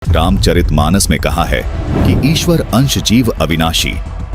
रामचरितमानस में कहा है कि ईश्वर अंश जीव अविनाशी,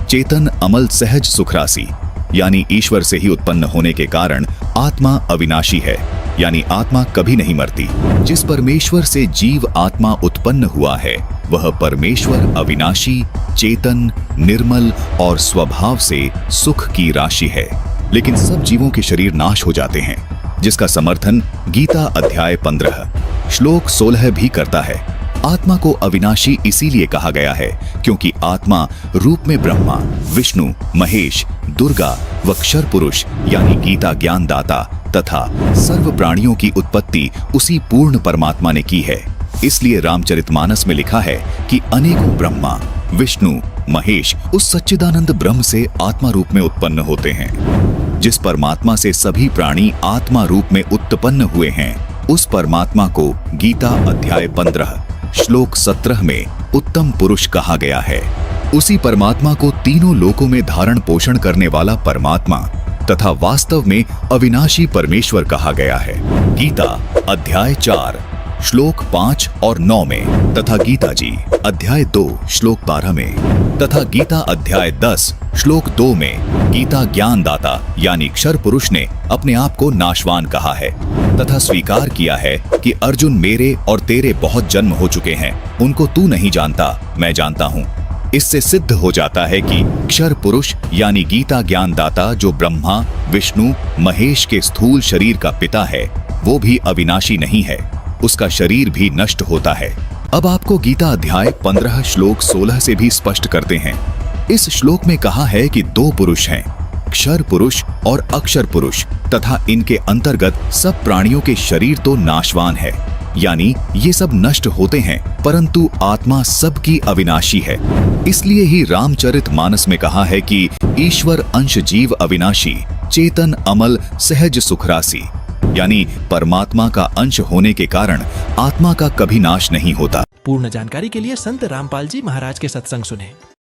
चेतन अमल सहज सुखरासी, यानी ईश्वर से ही उत्पन्न होने के कारण आत्मा अविनाशी है, यानी आत्मा कभी नहीं मरती। जिस परमेश्वर से जीव आत्मा उत्पन्न हुआ है वह परमेश्वर अविनाशी, चेतन, निर्मल और स्वभाव से सुख की राशि है। लेकिन सब जीवों के शरीर नाश हो जाते हैं, जिसका समर्थन गीता अध्याय 15 श्लोक 16 भी करता है। आत्मा को अविनाशी इसीलिए कहा गया है क्योंकि आत्मा रूप में ब्रह्मा, विष्णु, महेश, दुर्गा व क्षर पुरुष यानी गीता ज्ञान दाता तथा सर्व प्राणियों की उत्पत्ति उसी पूर्ण परमात्मा ने की है। इसलिए रामचरितमानस में लिखा है कि अनेकों ब्रह्मा, विष्णु, महेश उस सच्चिदानंद ब्रह्म से आत्मा रूप में उत्पन्न होते हैं। जिस परमात्मा से सभी प्राणी आत्मा रूप में उत्पन्न हुए हैं, उस परमात्मा को गीता अध्याय 15 श्लोक 17 में उत्तम पुरुष कहा गया है। उसी परमात्मा को तीनों लोकों में धारण पोषण करने वाला परमात्मा तथा वास्तव में अविनाशी परमेश्वर कहा गया है। गीता अध्याय 4 श्लोक 5 और 9 में तथा गीता जी अध्याय 2 श्लोक 12 में तथा गीता अध्याय 10 श्लोक 2 में गीता ज्ञान दाता यानी क्षर पुरुष ने अपने आप को नाशवान कहा है तथा स्वीकार किया है कि अर्जुन मेरे और तेरे बहुत जन्म हो चुके हैं, उनको तू नहीं जानता, मैं जानता हूँ। इससे सिद्ध हो जाता है कि क्षर पुरुष यानी गीता ज्ञान दाता जो ब्रह्मा, विष्णु, महेश के स्थूल शरीर का पिता है, वो भी अविनाशी नहीं है, उसका शरीर भी नष्ट होता है। अब आपको गीता अध्याय 15 श्लोक 16 से भी स्पष्ट करते हैं। इस श्लोक में कहा है कि दो पुरुष हैं, क्षर पुरुष और अक्षर पुरुष, तथा इनके अंतर्गत सब प्राणियों के शरीर तो नाशवान है, यानी ये सब नष्ट होते हैं, परंतु आत्मा सबकी अविनाशी है। इसलिए ही रामचरितमानस में कहा है कि ईश्वर अंश जीव अविनाशी, चेतन अमल सहज सुखरासी, यानी परमात्मा का अंश होने के कारण आत्मा का कभी नाश नहीं होता। पूर्ण जानकारी के लिए संत रामपाल जी महाराज के सत्संग सुने।